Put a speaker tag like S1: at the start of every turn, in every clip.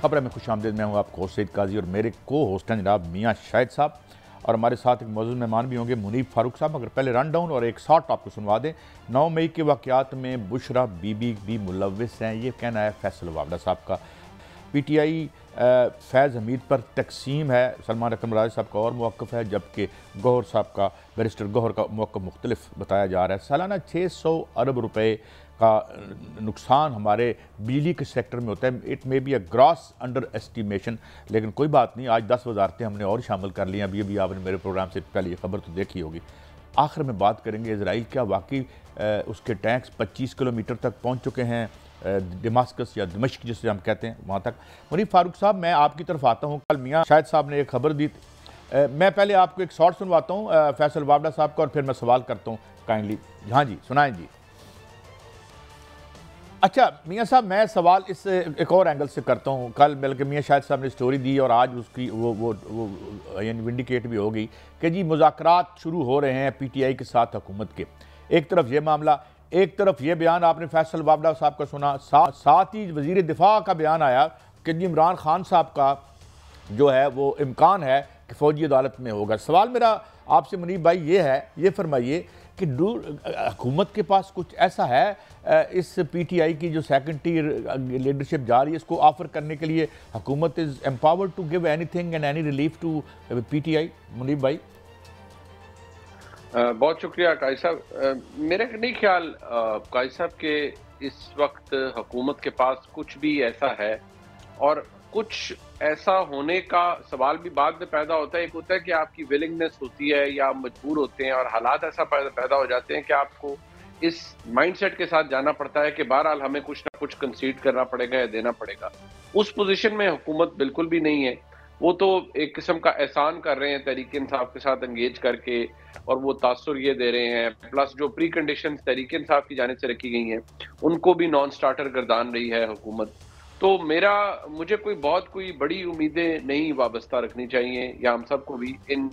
S1: खबर में खुशामदीद। मैं हूँ आपको होस्ट सईद काजी और मेरे को होस्ट हैं जनाब मियाँ शाहिद साहब, और हमारे साथ एक मौजूद मेहमान भी होंगे मुनीब फारूक साहब। मगर पहले रन डाउन और एक शॉर्ट आपको सुनवा दें। 9 मई के वाक़यात में बुशरा बीबी भी मुलव्विस हैं, ये कहना है फैसल वावड़ा साहब का। PTI फैज़ हमीद पर तकसीम है, सलमान अकरम राज साहब का और मौक़िफ़ है, जबकि गौहर साहब का, बैरिस्टर गौहर का मौक़िफ़ मुख्तलिफ बताया जा रहा है। सालाना 600 अरब रुपए का नुकसान हमारे बिजली के सेक्टर में होता है। It may be a gross under estimation, लेकिन कोई बात नहीं, आज 10 वजारतें हमने और शामिल कर ली हैं। अभी आपने मेरे प्रोग्राम से पहले ये खबर तो देखी होगी। आखिर में बात करेंगे इजराइल क्या वाकई उसके टैंक्स 25 किलोमीटर तक पहुँच चुके हैं, दमास्कस या दमिश्क जिसे हम कहते हैं वहाँ तक। मुनीब फारूक साहब, मैं आपकी तरफ आता हूँ। कल मियाँ शाहिद साहब ने एक खबर दी, मैं पहले आपको एक शॉर्ट सुनवाता हूँ फैसल वावड़ा साहब का, और फिर मैं सवाल करता हूँ काइंडली। हाँ जी, सुनाएं जी। अच्छा मियाँ साहब, मैं सवाल इस एक और एंगल से करता हूँ। कल बल्कि मियाँ शाहिद साहब ने स्टोरी दी और आज उसकी वो यानी विंडिकेट भी हो गई कि जी मुज़ाकरात शुरू हो रहे हैं PTI के साथ हुकूमत के। एक तरफ ये मामला, एक तरफ ये बयान आपने फैसल वावड़ा साहब का सुना, साथ ही वज़ीर दिफा का बयान आया कि जी इमरान खान साहब का जो है वो इम्कान है कि फ़ौजी अदालत में होगा। सवाल मेरा आपसे मुनीब भाई ये है, ये फरमाइए कि हुकूमत के पास कुछ ऐसा है इस PTI की जो सेकंड टीयर लीडरशिप जा रही है, इसको ऑफर करने के लिए हुकूमत is empowered to give anything and any relief to PTI? Muneeb भाई।
S2: बहुत शुक्रिया काजी साहब। मेरा नहीं ख्याल काजी साहब के इस वक्त हुकूमत के पास कुछ भी ऐसा है, और कुछ ऐसा होने का सवाल भी बाद में पैदा होता है। एक होता है कि आपकी विलिंगनेस होती है या आप मजबूर होते हैं और हालात ऐसा पैदा हो जाते हैं कि आपको इस माइंडसेट के साथ जाना पड़ता है कि बहरहाल हमें कुछ ना कुछ कंसीड करना पड़ेगा या देना पड़ेगा। उस पोजीशन में हुकूमत बिल्कुल भी नहीं है। वो तो एक किस्म का एहसान कर रहे हैं तहरीक इंसाफ के साथ एंगेज करके, और वो तासुर ये दे रहे हैं, प्लस जो प्री कंडीशन तहरीक इंसाफ की जानिब से रखी गई हैं उनको भी नॉन स्टार्टर गर्दान रही है हुकूमत। तो मुझे कोई बड़ी उम्मीदें नहीं वाबस्ता रखनी चाहिए, या हम सबको भी इन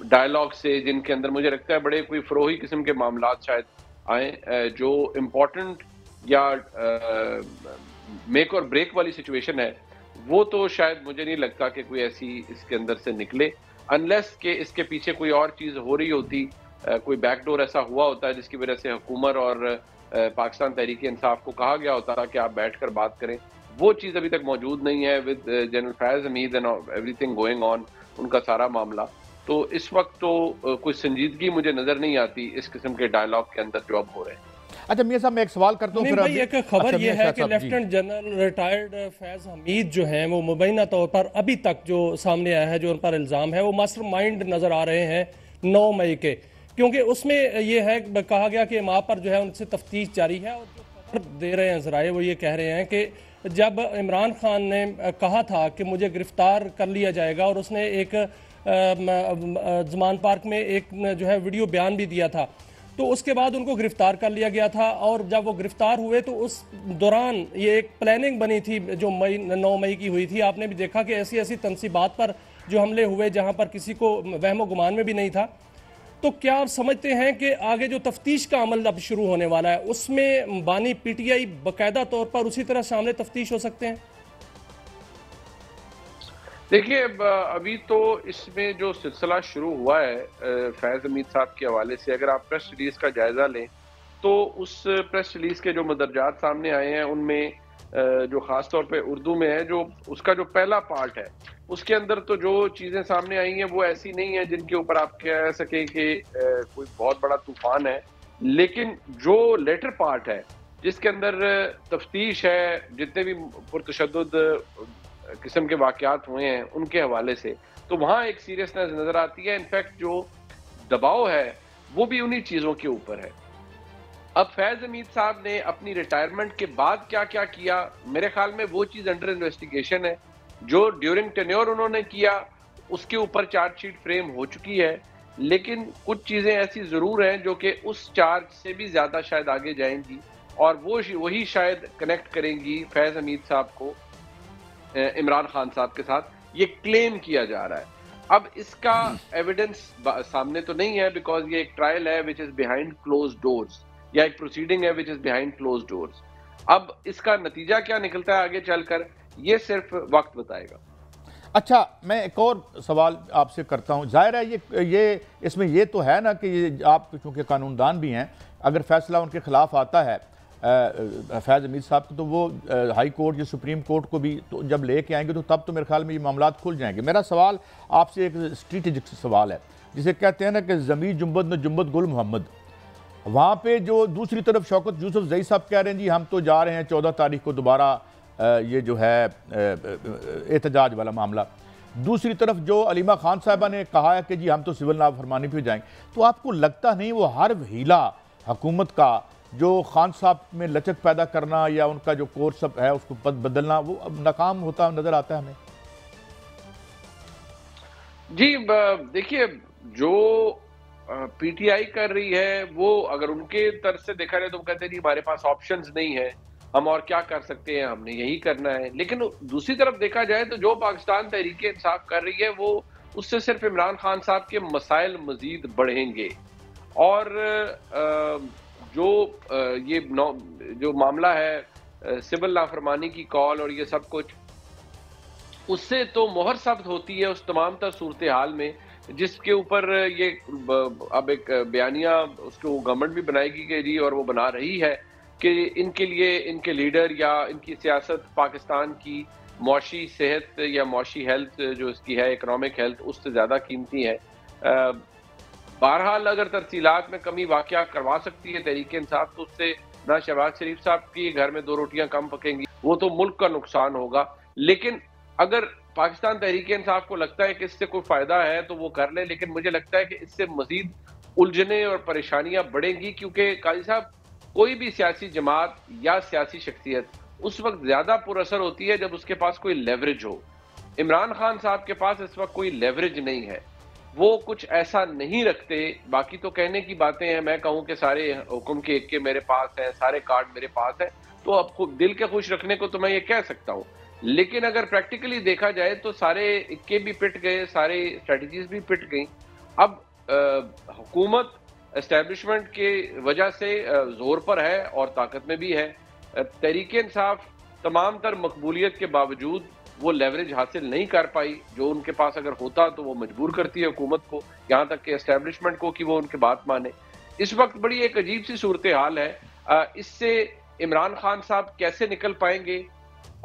S2: डायलॉग से, जिनके अंदर मुझे लगता है बड़े कोई फरोही किस्म के मामला शायद आए, जो इम्पोर्टेंट या मेक और ब्रेक वाली सिचुएशन है, वो तो शायद मुझे नहीं लगता कि कोई ऐसी इसके अंदर से निकले, अनलेस के इसके पीछे कोई और चीज़ हो रही होती, कोई बैकडोर ऐसा हुआ होता है जिसकी वजह से हुकूमत और पाकिस्तान तहरीक इंसाफ को कहा गया होता था कि आप बैठकर बात करें। वो चीज़ अभी तक मौजूद नहीं है with general Faiz Hamid and everything going on, उनका सारा मामला। तो इस वक्त तो कोई संजीदगी मुझे नजर नहीं आती इस किस्म के डायलॉग के अंदर जो अब हो रहे हैं।
S1: अच्छा मियां साहब, मैं एक सवाल करता हूँ।
S3: भाई एक खबर ये है कि lieutenant general retired Faiz Hamid जो हैं वो मुबैना तौर पर अभी तक जो सामने आया है, जो उन पर इल्ज़ाम है, वो मास्टरमाइंड नजर आ रहे हैं 9 मई के, क्योंकि उसमें ये है कहा गया कि माँ पर जो है उनसे तफ्तीश जारी है। और जो खबर दे रहे हैं ज़राए वो ये कह रहे हैं कि जब इमरान खान ने कहा था कि मुझे गिरफ्तार कर लिया जाएगा, और उसने एक ज़मान पार्क में एक जो है वीडियो बयान भी दिया था, तो उसके बाद उनको गिरफ्तार कर लिया गया था। और जब वो गिरफ्तार हुए तो उस दौरान ये एक प्लानिंग बनी थी जो 9 मई की हुई थी। आपने भी देखा कि ऐसी ऐसी तनसीबात पर जो हमले हुए जहां पर किसी को वहमो गुमान में भी नहीं था। तो क्या आप समझते हैं कि आगे जो तफ्तीश का अमल अब शुरू होने वाला है उसमें बानी PTI बाकायदा तौर पर उसी तरह सामने तफ्तीश हो सकते हैं?
S2: देखिए, अभी तो इसमें जो सिलसिला शुरू हुआ है फैज़ हमीद साहब के हवाले से, अगर आप प्रेस रिलीज का जायजा लें तो उस प्रेस रिलीज के जो मदरजात सामने आए हैं उनमें जो खास तौर पे उर्दू में है, जो उसका जो पहला पार्ट है, उसके अंदर तो जो चीजें सामने आई हैं वो ऐसी नहीं है जिनके ऊपर आप कह सके कि कोई बहुत बड़ा तूफान है। लेकिन जो लेटर पार्ट है जिसके अंदर तफ्तीश है, जितने भी पुरतशद्दुद किस्म के वाकयात हुए हैं उनके हवाले से, तो वहाँ एक सीरियसनेस नजर आती है। इनफैक्ट जो दबाव है वो भी उन्हीं चीजों के ऊपर है। अब फैज हमीद साहब ने अपनी रिटायरमेंट के बाद क्या क्या किया, मेरे ख्याल में वो चीज अंडर इन्वेस्टिगेशन है। जो ड्यूरिंग टेन्योर उन्होंने किया उसके ऊपर चार्जशीट फ्रेम हो चुकी है, लेकिन कुछ चीजें ऐसी जरूर हैं जो कि उस चार्ज से भी ज्यादा शायद आगे जाएंगी, और वही शायद कनेक्ट करेंगी फैज हमीद साहब को इमरान खान साहब के साथ, ये क्लेम किया जा रहा है। अब इसका एविडेंस सामने तो नहीं है, बिकॉज ये एक ट्रायल है which is behind close doors, या एक प्रोसीडिंग है which is behind close doors. अब इसका नतीजा क्या निकलता है आगे चलकर, ये सिर्फ वक्त बताएगा।
S1: अच्छा, मैं एक और सवाल आपसे करता हूँ। जाहिर है ये इसमें ये तो है ना कि ये आप चूँकि कानूनदान भी हैं, अगर फैसला उनके खिलाफ आता है फैज़ हमीद साहब को, तो वो हाई कोर्ट या सुप्रीम कोर्ट को भी तो जब लेके आएंगे तो तब तो मेरे ख्याल में ये मामला खुल जाएंगे। मेरा सवाल आपसे एक स्ट्रेटेजिक सवाल है, जिसे कहते हैं ना कि ज़मी जुम्बद न जुम्बद गुल मोहम्मद। वहाँ पे जो दूसरी तरफ शौकत यूसुफ जई साहब कह रहे हैं जी हम तो जा रहे हैं 14 तारीख को दोबारा ये जो है एहतजाज वाला मामला। दूसरी तरफ जो अलीमा खान साहबा ने कहा है कि जी हम तो सिविल नाफरमानी पे जाएंगे। तो आपको लगता नहीं वो हर हीला हुकूमत का जो खान साहब में लचक पैदा करना या उनका जो कोर्स है उसको बदलना वो अब नाकाम होता नजर आता है हमें?
S2: जी देखिए, जो पीटीआई कर रही है वो अगर उनके तरफ से देखा जाए तो वो कहते हैं हमारे पास ऑप्शंस नहीं है, हम और क्या कर सकते हैं, हमने यही करना है। लेकिन दूसरी तरफ देखा जाए तो जो पाकिस्तान तहरीक इंसाफ कर रही है वो उससे सिर्फ इमरान खान साहब के मसाइल मजीद बढ़ेंगे। और जो मामला है सिविल नाफरमानी की कॉल और ये सब कुछ, उससे तो मोहर सब्त होती है उस तमाम तर सूरत हाल में जिसके ऊपर ये अब एक बयानिया उसको गवर्नमेंट भी बनाएगी कि जी, और वो बना रही है कि इनके लिए इनके लीडर या इनकी सियासत पाकिस्तान की मौशी सेहत या मौशी हेल्थ जो इसकी है, इकनॉमिक हेल्थ, उससे ज़्यादा कीमती है। बहरहाल अगर तरसीलात में कमी वाक़या करवा सकती है तहरीक इंसाफ, तो उससे ना शहबाज शरीफ साहब की घर में 2 रोटियां कम पकेंगी, वो तो मुल्क का नुकसान होगा। लेकिन अगर पाकिस्तान तहरीक इंसाफ को लगता है कि इससे कोई फायदा है तो वो कर ले, लेकिन मुझे लगता है कि इससे मजीद उलझने और परेशानियां बढ़ेंगी, क्योंकि काजी साहब कोई भी सियासी जमात या सियासी शख्सियत उस वक्त ज्यादा पुरअसर होती है जब उसके पास कोई लेवरेज हो। इमरान खान साहब के पास इस वक्त कोई लेवरेज नहीं है, वो कुछ ऐसा नहीं रखते। बाकी तो कहने की बातें हैं, मैं कहूं कि सारे हुक्म के एक के मेरे पास हैं, सारे कार्ड मेरे पास हैं, तो अब दिल के खुश रखने को तो मैं ये कह सकता हूं। लेकिन अगर प्रैक्टिकली देखा जाए तो सारे इक्के भी पिट गए, सारे स्ट्रेटजीज भी पिट गई। अब हुकूमत एस्टेब्लिशमेंट के वजह से जोर पर है और ताकत में भी है। तहरीक इंसाफ तमाम तर मकबूलियत के बावजूद वो लेवरेज हासिल नहीं कर पाई, जो उनके पास अगर होता तो वो मजबूर करती है हुकूमत को, यहाँ तक कि एस्टेब्लिशमेंट को, कि वो उनकी बात माने। इस वक्त बड़ी एक अजीब सी सूरत हाल है। इससे इमरान खान साहब कैसे निकल पाएंगे,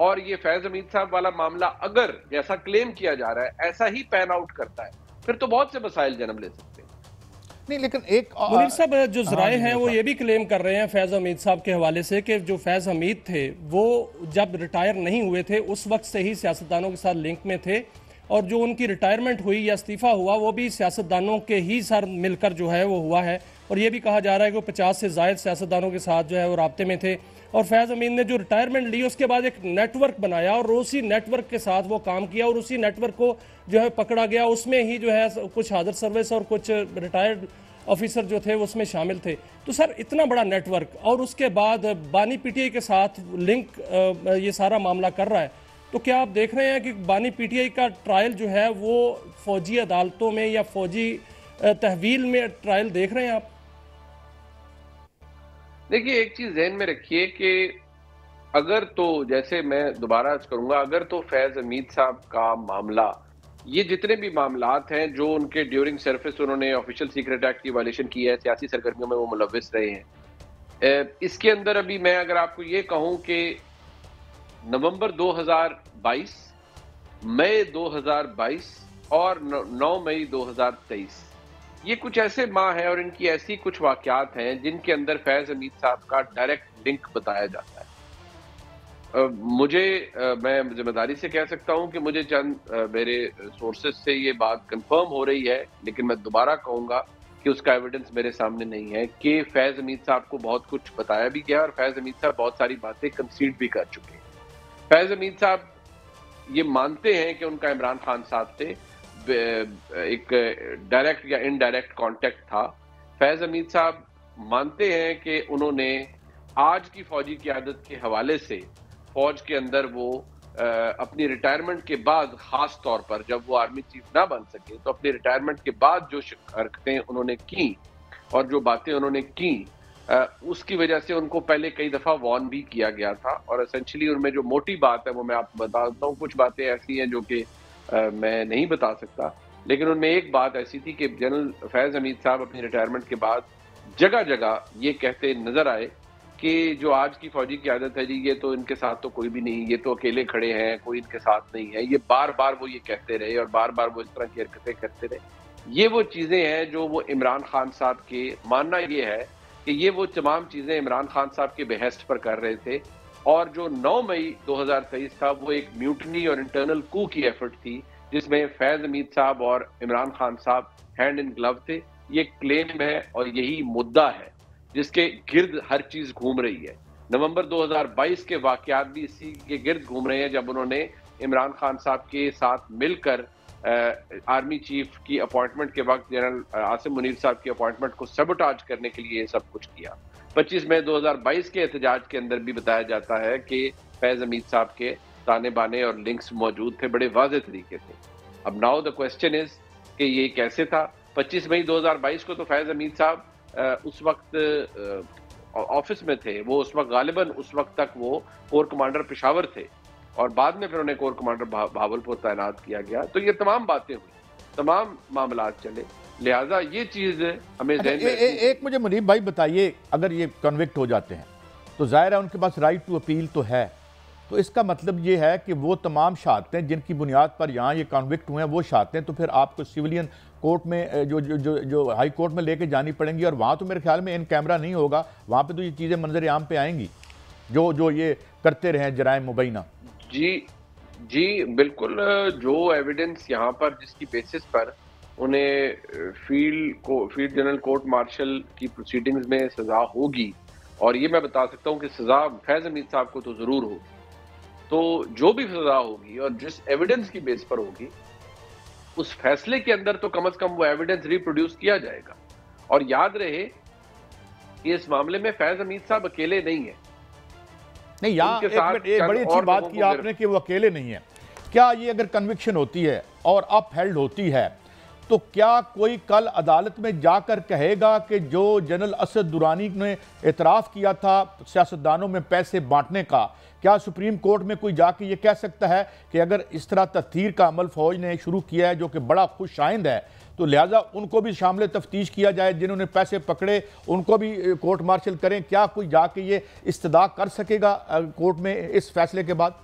S2: और ये फैज हमीद साहब वाला मामला अगर जैसा क्लेम किया जा रहा है ऐसा ही पैन आउट करता है, फिर तो बहुत से मसाइल जन्म ले सकते हैं।
S1: नहीं, लेकिन एक
S3: मुनीर साहब जो जराए हैं वो ये भी क्लेम कर रहे हैं फैज हमीद साहब के हवाले से कि जो फैज हमीद थे वो जब रिटायर नहीं हुए थे उस वक्त से ही सियासतदानों के साथ लिंक में थे, और जो उनकी रिटायरमेंट हुई या इस्तीफा हुआ वो भी सियासतदानों के ही साथ मिलकर जो है वो हुआ है। और ये भी कहा जा रहा है कि वो 50 से ज़ायद सियासतदानों के साथ जो है वो राब्ते में थे। और फैज़ अमीन ने जो रिटायरमेंट ली उसके बाद एक नेटवर्क बनाया और उसी नेटवर्क के साथ वो काम किया, और उसी नेटवर्क को जो है पकड़ा गया। उसमें ही जो है कुछ हाज़र सर्विस और कुछ रिटायर्ड ऑफिसर जो थे उसमें शामिल थे। तो सर इतना बड़ा नेटवर्क, और उसके बाद बानी पीटीआई के साथ लिंक ये सारा मामला कर रहा है, तो क्या आप देख रहे हैं कि बानी पीटीआई का ट्रायल जो है वो फौजी अदालतों में या फौजी तहवील में ट्रायल देख रहे हैं आप?
S2: देखिए, एक चीज ध्यान में रखिए कि अगर तो जैसे मैं दोबारा करूंगा, अगर तो फैज हमीद साहब का मामला, ये जितने भी मामलात हैं जो उनके ड्यूरिंग सर्विस उन्होंने ऑफिशियल सीक्रेट एक्ट की वायलेशन की है, सियासी सरगर्मियों में वो मुलव्विस रहे हैं, इसके अंदर अभी मैं अगर आपको ये कहूं कि नवंबर 2022, मई 2022 और 9 मई 2023 ये कुछ ऐसे माह हैं और इनकी ऐसी कुछ वाकयात हैं जिनके अंदर फैज हमीद साहब का डायरेक्ट लिंक बताया जाता है। मैं जिम्मेदारी से कह सकता हूं कि मुझे चंद मेरे सोर्सेज से ये बात कंफर्म हो रही है, लेकिन मैं दोबारा कहूंगा कि उसका एविडेंस मेरे सामने नहीं है कि फैज हमीद साहब को बहुत कुछ बताया भी गया और फैज हमीद साहब बहुत सारी बातें कंसीड भी कर चुके हैं। फैज हमीद साहब ये मानते हैं कि उनका इमरान खान साहब से एक डायरेक्ट या इनडायरेक्ट कांटेक्ट था। फैज हमीद साहब मानते हैं कि उन्होंने आज की फौजी क़यादत के हवाले से फौज के अंदर वो अपनी रिटायरमेंट के बाद, खास तौर पर जब वो आर्मी चीफ ना बन सके, तो अपनी रिटायरमेंट के बाद जो हरकतें उन्होंने की और जो बातें उन्होंने की, उसकी वजह से उनको पहले कई दफ़ा वार्न भी किया गया था। और एसेंशियली उनमें जो मोटी बात है वो मैं आपको बताता हूँ। कुछ बातें ऐसी हैं जो कि मैं नहीं बता सकता, लेकिन उनमें एक बात ऐसी थी कि जनरल फैज़ हमीद साहब अपनी रिटायरमेंट के बाद जगह जगह ये कहते नजर आए कि जो आज की फौजी की आदत है जी, ये तो इनके साथ तो कोई भी नहीं, ये तो अकेले खड़े हैं, कोई इनके साथ नहीं है। ये बार बार वो ये कहते रहे और बार बार वो इस तरह की हरकतें करते रहे। ये वो चीज़ें हैं जो वो इमरान खान साहब के मानना ये है कि ये वो तमाम चीज़ें इमरान खान साहब के बेहेस्ट पर कर रहे थे। और जो 9 मई 2023 था वो एक म्यूटनी और इंटरनल कू की एफर्ट थी, जिसमें फैज़ हमीद साहब और इमरान खान साहब हैंड इन ग्लव थे। ये क्लेम है और यही मुद्दा है जिसके गिर्द हर चीज घूम रही है। नवंबर 2022 के वाकयात भी इसी के गिर्द घूम रहे हैं, जब उन्होंने इमरान खान साहब के साथ मिलकर आर्मी चीफ की अपॉइंटमेंट के वक्त जनरल आसिम मुनीर साहब की अपॉइंटमेंट को सबोटाज करने के लिए ये सब कुछ किया। 25 मई 2022 के एहतजाज के अंदर भी बताया जाता है कि फैज़ हमीद साहब के ताने बाने और लिंक्स मौजूद थे, बड़े वाज़ेह तरीके से। अब नाउ द क्वेश्चन इज कि ये कैसे था। 25 मई 2022 को तो फैज़ हमीद साहब उस वक्त ऑफिस में थे। वो उस वक्त गालिबन उस वक्त तक वो कोर कमांडर पेशावर थे और बाद में फिर उन्हें कोर कमांडर भावलपुर तैनात किया गया। तो ये तमाम बातें हुई, तमाम मामलात चले, लिहाजा ये चीज हमें
S1: एक मुझे मुनीब भाई बताइए, अगर ये कन्विक्ट हो जाते हैं तो जाहिर है उनके पास राइट टू अपील तो है, तो इसका मतलब ये है कि वो तमाम शहादतें जिनकी बुनियाद पर यहाँ ये कन्विक्ट हुए हैं वो शहादतें तो फिर आपको सिविलियन कोर्ट में जो हाई कोर्ट में लेके जानी पड़ेंगी, और वहाँ तो मेरे ख्याल में इन कैमरा नहीं होगा, वहाँ पे तो ये चीज़ें मंजर आम पे आएंगी जो ये करते रहे जराइम मुबैना।
S2: जी बिल्कुल। जो एविडेंस यहाँ पर जिसकी बेसिस पर उन्हें फील्ड जनरल कोर्ट मार्शल की प्रोसीडिंग्स में सजा होगी, और ये मैं बता सकता हूँ कि सजा फैज़ हमीद साहब को तो जरूर होगी, तो जो भी सजा होगी और जिस एविडेंस की बेस पर होगी उस फैसले के अंदर तो कम से कम वो एविडेंस रिप्रोड्यूस किया जाएगा। और याद रहे कि इस मामले में फैज़ हमीद साहब अकेले नहीं है।
S1: नहीं, यहाँ एक बड़ी अच्छी बात की आपने कि वो अकेले नहीं है। क्या ये अगर कन्विक्शन होती है और अपहेल्ड होती है तो क्या कोई कल अदालत में जाकर कहेगा कि जो जनरल असद दुरानी ने एतराफ़ किया था सियासतदानों में पैसे बांटने का, क्या सुप्रीम कोर्ट में कोई जाके ये कह सकता है कि अगर इस तरह तफ्तीर का अमल फौज ने शुरू किया है जो कि बड़ा खुश आइंद है, तो लिहाजा उनको भी शामिल तफ्तीश किया जाए, जिन्होंने पैसे पकड़े उनको भी कोर्ट मार्शल करें? क्या कोई जाके ये इस्तदा कर सकेगा कोर्ट में इस फैसले के बाद?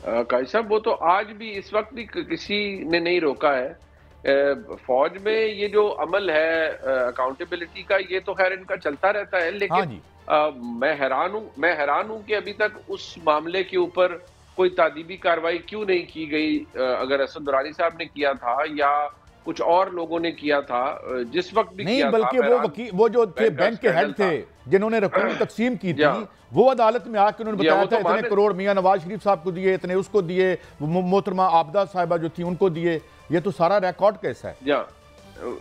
S2: काजी साहब, वो तो आज भी इस वक्त भी किसी ने नहीं रोका है। फौज में ये जो अमल है अकाउंटेबिलिटी का, ये तो खैर इनका चलता रहता है, लेकिन मैं हैरान हूं कि अभी तक उस मामले के ऊपर कोई तादीबी कार्रवाई क्यों नहीं की गई। अगर असद दुरानी साहब ने किया था या कुछ और लोगों ने किया था, जिस वक्त भी
S1: नहीं,
S2: किया
S1: बल्कि वो जो थे बैंक के हेड थे जिन्होंने रकूम तकसीम की थी, वो अदालत में आकर उन्होंने बताया था इतने करोड़ मियां नवाज शरीफ साहब को दिए, इतने उसको दिए, मोहतरमा आबदा साहिबा जो थी उनको दिए। ये तो सारा रिकॉर्ड केस है।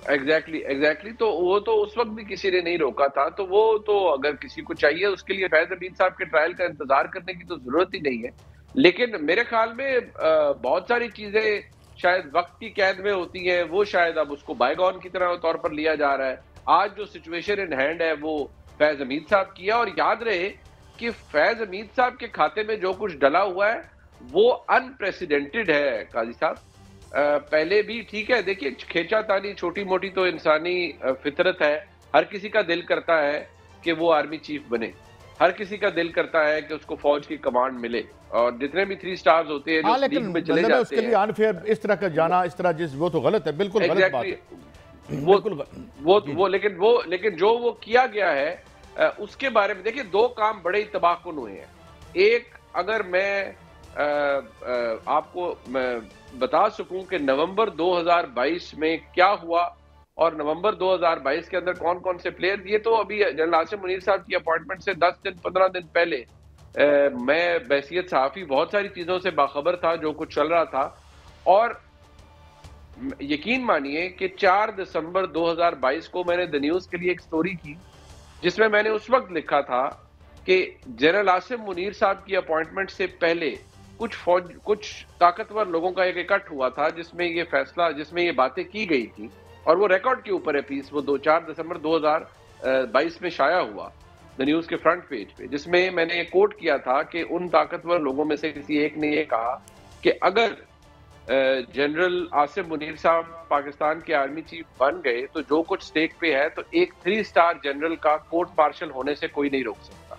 S2: एग्जैक्टली। तो वो तो उस वक्त भी किसी ने नहीं रोका था, तो वो तो अगर किसी को चाहिए उसके लिए फैज़ हमीद साहब के ट्रायल का इंतजार करने की तो जरूरत ही नहीं है। लेकिन मेरे ख्याल में बहुत सारी चीजें शायद वक्त की कैद में होती हैं, वो शायद अब उसको बायगॉन की तरह तौर पर लिया जा रहा है। आज जो सिचुएशन इन हैंड है वो फैज़ हमीद साहब की है, और याद रहे कि फैज़ हमीद साहब के खाते में जो कुछ डला हुआ है वो अनप्रेसिडेंटेड है। काजी साहब, पहले भी ठीक है, देखिए खींचातानी छोटी मोटी तो इंसानी फितरत है, हर किसी का दिल करता है कि वो आर्मी चीफ बने, हर किसी का दिल करता है कि उसको फौज की कमांड मिले, और जितने भी 3 स्टार्स होते हैं जो लीग में चले जाते हैं,
S1: उसके लिए अनफेयर इस तरह का जाना, इस तरह वो तो गलत है, बिल्कुल गलत बात है।
S2: लेकिन जो वो किया गया है उसके बारे में देखिए, 2 काम बड़े तबाहकुन हुए हैं। एक, अगर मैं आपको बता सकूं कि नवंबर 2022 में क्या हुआ और नवंबर 2022 के अंदर कौन कौन से प्लेयर दिए, तो अभी जनरल आसिम मुनीर साहब की अपॉइंटमेंट से 10 दिन 15 दिन पहले मैं बहसियत सहाफ़ी बहुत सारी चीज़ों से बाखबर था जो कुछ चल रहा था, और यकीन मानिए कि 4 दिसंबर 2022 को मैंने द न्यूज़ के लिए एक स्टोरी की जिसमें मैंने उस वक्त लिखा था कि जनरल आसिम मुनीर साहब की अपॉइंटमेंट से पहले कुछ ताकतवर लोगों का एक इकट्ठ हुआ था जिसमें ये बातें की गई थी, और वो रिकॉर्ड के ऊपर है पीस, वो 4 दिसंबर 2022 में शाया हुआ द न्यूज़ के फ्रंट पेज पे, जिसमें मैंने कोट किया था कि उन ताकतवर लोगों में से किसी एक ने ये कहा कि अगर जनरल आसिम मुनीर साहब पाकिस्तान के आर्मी चीफ बन गए तो जो कुछ स्टेक पे है तो एक 3 स्टार जनरल का कोर्ट मार्शल होने से कोई नहीं रोक सकता।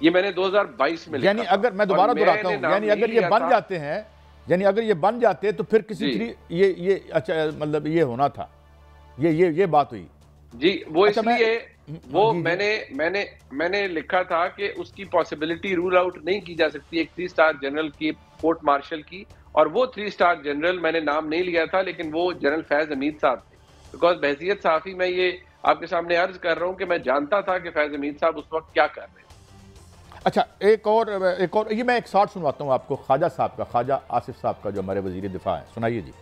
S2: ये मैंने 2022 में लिखा।
S1: यानी अगर मैं दोबारा दोहराता हूं, यानी अगर ये बन जाते हैं, यानी अगर ये बन जाते तो फिर किसी ये अच्छा मतलब ये होना था, ये बात हुई
S2: जी। वो
S1: अच्छा,
S2: इसलिए वो मैंने लिखा था कि उसकी पॉसिबिलिटी रूल आउट नहीं की जा सकती एक 3 स्टार जनरल की कोर्ट मार्शल की, और वो 3 स्टार जनरल मैंने नाम नहीं लिया था, लेकिन वो जनरल फैज हमीद साहब थे। बिकॉज बहसियत सहाफ़ी मैं ये आपके सामने अर्ज कर रहा हूँ कि मैं जानता था कि फैज हमीद साहब उस वक्त क्या कर रहे हैं।
S1: अच्छा, एक और ये मैं एक शॉट सुनवाता हूँ आपको ख्वाजा साहब का, ख्वाजा आसिफ साहब का, जो हमारे वजीर दिफा है, सुनाइए जी।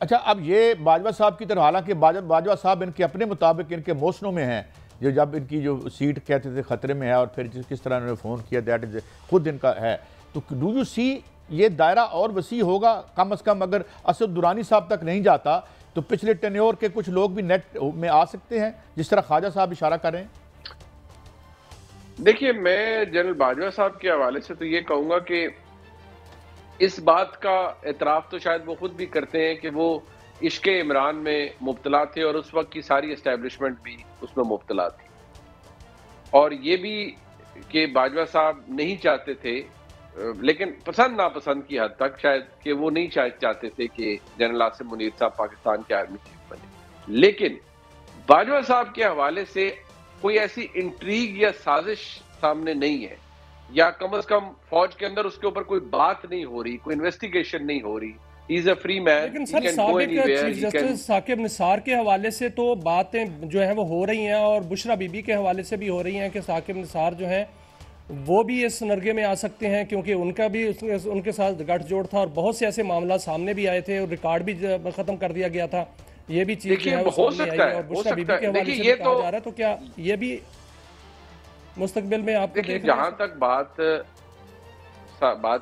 S1: अच्छा, अब ये बाजवा साहब की तरह, हालांकि बाजवा साहब इनके अपने मुताबिक इनके मोशनों में हैं, जो जब इनकी जो सीट कहते थे ख़तरे में है और फिर किस तरह उन्होंने फ़ोन किया, दैट इज खुद इनका है। तो डू यू सी ये दायरा और वसी होगा? कम अज़ कम अगर असद दुरानी साहब तक नहीं जाता तो पिछले टेन्योर के कुछ लोग भी नेट में आ सकते हैं, जिस तरह ख्वाजा साहब इशारा कर रहे हैं।
S2: देखिए, मैं जनरल बाजवा साहब के हवाले से तो ये कहूँगा कि इस बात का एतराफ़ तो शायद वो खुद भी करते हैं कि वो इश्क़ इमरान में मुब्तला थे और उस वक्त की सारी एस्टैब्लिशमेंट भी उसमें मुब्तला थी, और ये भी कि बाजवा साहब नहीं चाहते थे, लेकिन पसंद नापसंद की हद तक शायद, कि वो नहीं चाहते थे कि जनरल आसिम मुनीर साहब पाकिस्तान के आर्मी चीफ बने। लेकिन बाजवा साहब के हवाले से कोई ऐसी इंट्रीग या साजिश सामने नहीं है, या कम से कम फौज के अंदर उसके ऊपर कोई बात नहीं हो रही, कोई इन्वेस्टिगेशन नहीं हो रही। He is a free man.
S3: लेकिन सर, साबिक चीफ जस्टिस साकिब निसार के हवाले से तो बातें जो है वो हो रही हैं, और बुशरा बीबी के हवाले से भी हो रही हैं कि साकिब निसार जो है वो भी इस नरगे में आ सकते हैं, क्योंकि उनका भी उनके साथ गठजोड़ था और बहुत से ऐसे मामला सामने भी आए थे और रिकॉर्ड भी ख़त्म कर दिया गया था। ये भी चीज़ है वो सामने आई है, और बुशरा बीबी के हवाले से कहा जा रहा है। तो क्या ये भी मुस्तकबिल में आपको देखिए,
S2: जहां तक बात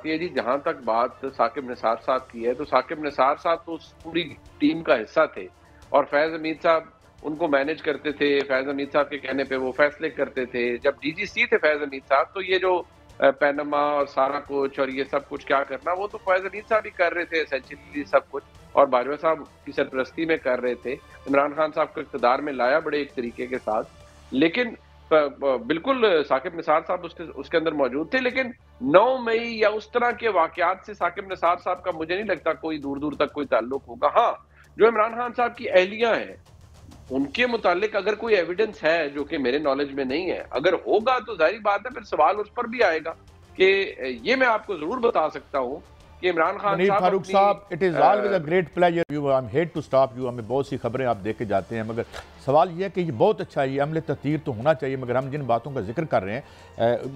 S2: ये जी, जहां तक बात साकिब निसार साहब की है, तो साकिब निसार साहब तो उस पूरी टीम का हिस्सा थे और फैज हमीद साहब उनको मैनेज करते थे। फैज हमीद साहब के कहने पे वो फैसले करते थे। जब डीजीसी थे फैज हमीद साहब, तो ये जो पैनमा और सारा कुछ और ये सब कुछ क्या करना, वो तो फैज हमीद साहब ही कर रहे थे एसेंशियली सब कुछ, और बाजवा साहब की सरपरस्ती में कर रहे थे। इमरान खान साहब को इक़्तिदार में लाया बड़े एक तरीके के साथ, लेकिन बिल्कुल साकिब निसार साहब उसके अंदर मौजूद थे। लेकिन 9 मई या उस तरह के वाकयात से साकिब निसार साहब का मुझे नहीं लगता कोई दूर दूर तक कोई ताल्लुक होगा। हाँ, जो इमरान खान साहब की अहलियां हैं उनके मुतालिक अगर कोई एविडेंस है, जो कि मेरे नॉलेज में नहीं है, अगर होगा तो जाहिर बात है फिर सवाल उस पर भी आएगा कि ये मैं आपको जरूर बता सकता हूँ कि Imran Khan
S1: Munir Farooq sahab, it is always a great pleasure you, I am hate to stop you. हमें बहुत सी खबरें आप देके जाते हैं, मगर सवाल ये है कि ये बहुत अच्छा है, ये अमले ततीर तो होना चाहिए, मगर हम जिन बातों का जिक्र कर रहे हैं,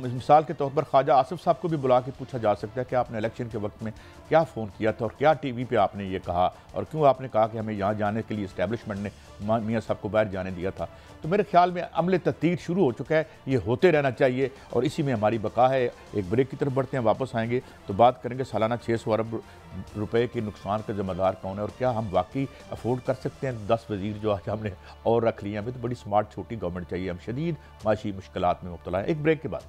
S1: मिसाल के तौर पर ख्वाजा आसिफ साहब को भी बुला के पूछा जा सकता है कि आपने इलेक्शन के वक्त में क्या फ़ोन किया था और क्या टीवी पे आपने ये कहा, और क्यों आपने कहा कि हमें यहाँ जाने के लिए इस्टेब्लिशमेंट ने मियाँ साहब को बाहर जाने दिया था। तो मेरे ख्याल में अमले ततीर शुरू हो चुका है, ये होते रहना चाहिए और इसी में हमारी बका है। एक ब्रेक की तरफ बढ़ते हैं, वापस आएंगे तो बात करेंगे सालाना 600 अरब रुपए के नुकसान का जिम्मेदार कौन है और क्या हम वाकई अफोर्ड कर सकते हैं 10 वजीर जो आज हमने और रख लिए हैं। हमें तो बड़ी स्मार्ट छोटी गवर्नमेंट चाहिए, हम शदीद माशी मुश्किलात में मुब्तला हैं। एक ब्रेक के बाद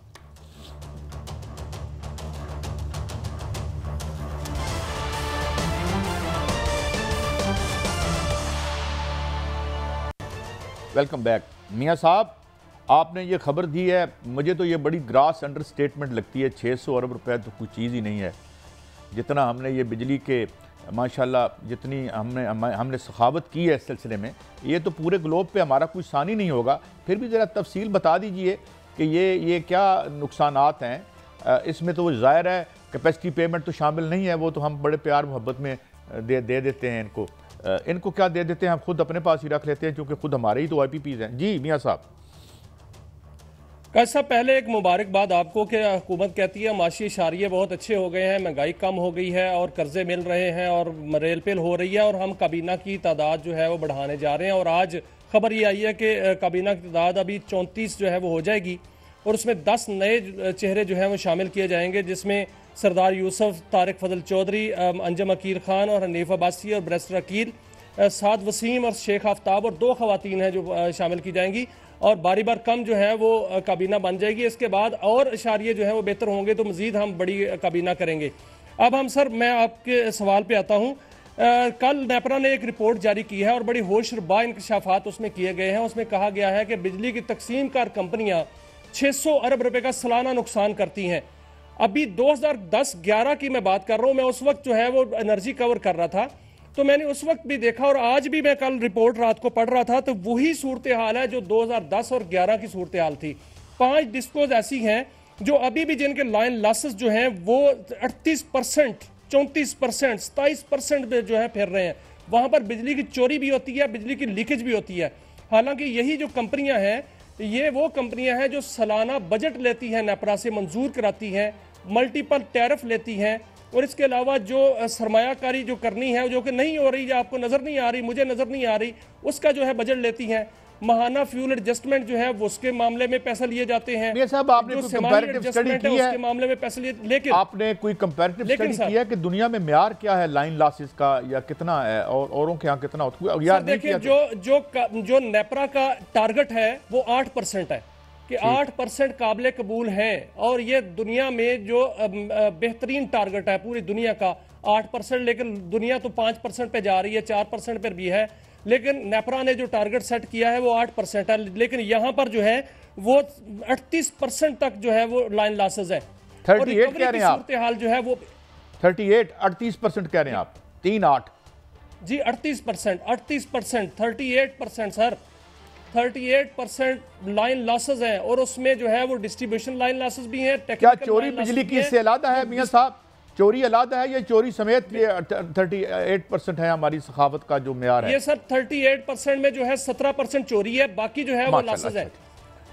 S1: वेलकम बैक। मियाँ साहब, आपने ये खबर दी है, मुझे तो ये बड़ी ग्रास अंडर स्टेटमेंट लगती है। 600 अरब रुपए तो कोई चीज़ ही नहीं है। जितना हमने ये बिजली के माशाल्लाह जितनी हमने सखावत की है इस सिलसिले में, ये तो पूरे ग्लोब पे हमारा कोई सानी नहीं होगा। फिर भी ज़रा तफसील बता दीजिए कि ये क्या नुकसानात हैं। इसमें तो वो ज़ाहिर है कैपेसिटी पेमेंट तो शामिल नहीं है, वो तो हम बड़े प्यार मोहब्बत में दे देते हैं इनको क्या दे देते हैं, हम खुद अपने पास ही रख लेते हैं क्योंकि खुद हमारे ही तो IPPs हैं। जी मियाँ साहब।
S3: कैसा पहले एक मुबारकबाद आपको कि हुकूमत कहती है माशी इशारिये बहुत अच्छे हो गए हैं, महंगाई कम हो गई है और कर्जे मिल रहे हैं और रेल पेल हो रही है और हम काबीना की तादाद जो है वो बढ़ाने जा रहे हैं। और आज खबर ये आई है कि काबीना की तादाद अभी 34 जो है वो हो जाएगी और उसमें 10 नए चेहरे जो हैं वो शामिल किए जाएंगे, जिसमें सरदार यूसुफ, तारिक फजल चौधरी, अंजम अकीर खान और हनीफ अब्बासी और बैरिस्टर अकील साद वसीम और शेख आफ्ताब और 2 खवातीन हैं जो शामिल की जाएंगी, और बारी बार कम जो है वो काबीना बन जाएगी। इसके बाद और इशारे जो है वो बेहतर होंगे तो मज़ीद हम बड़ी काबीना करेंगे। अब हम सर, मैं आपके सवाल पे आता हूँ। कल नेपरा ने एक रिपोर्ट जारी की है और बड़ी होशरुबा इंकशाफात उसमें किए गए हैं। उसमें कहा गया है कि बिजली की तकसीम कार कंपनियां 600 अरब रुपए का सालाना नुकसान करती हैं। अभी 2010-11 की मैं बात कर रहा हूँ, मैं उस वक्त जो है वो एनर्जी कवर कर रहा था, तो मैंने उस वक्त भी देखा और आज भी मैं कल रिपोर्ट रात को पढ़ रहा था, तो वही सूरत हाल है जो 2010 और 11 की सूरत हाल थी। 5 डिस्कोज ऐसी हैं जो अभी भी जिनके लाइन लॉसेस जो हैं वो 38%, 34%, 27% में जो है फिर रहे हैं। वहां पर बिजली की चोरी भी होती है, बिजली की लीकेज भी होती है। हालांकि यही जो कंपनियां हैं, ये वो कंपनियां हैं जो सालाना बजट लेती हैं, नेपरा से मंजूर कराती हैं, मल्टीपल टैरिफ लेती हैं, और इसके अलावा जो सरमायाकारी जो करनी है, जो कि नहीं हो रही, आपको नज़र नहीं आ रही, मुझे नज़र नहीं आ रही, उसका जो है बजट लेती हैं। महाना फ्यूल एडजस्टमेंट जो है वो उसके मामले में पैसे लिए जाते हैं।
S1: साहब, आपने कोई कंपैरेटिव स्टडी की है
S3: उसके मामले में पैसे लिए, लेकिन
S1: आपने कोई कंपैरेटिव स्टडी की है कि दुनिया में म्यार क्या है लाइन लॉसेस का, या कितना है और औरों के यहाँ कितना होता है? यार
S3: देखिए, जो नेपरा का टारगेट है वो 8% है कि 8% काबिल कबूल है, और ये दुनिया में जो बेहतरीन टारगेट है पूरी दुनिया का 8%। लेकिन दुनिया तो 5% पे जा रही है, 4% पर भी है, लेकिन नेपरा ने जो टारगेट सेट किया है वो 8% है। लेकिन यहाँ पर जो है वो 38% तक जो है वो लाइन लॉसेज है।
S1: 38 कह रहे हैं आप?
S3: हाल जो है वो
S1: 38% कह रहे हैं आप? 3-8
S3: जी, 38%, 38% सर, 38% लाइन लॉसेज हैं, और उसमें जो है वो डिस्ट्रीब्यूशन लाइन लॉसेज भी हैं।
S1: क्या चोरी बिजली की इससे अलग है मियां साहब? चोरी अलग है, ये चोरी समेत ये 38% है हमारी सखावत का जो म्यार है?
S3: ये सर 38% में जो है 17% चोरी है, बाकी जो है वो लॉसेज है,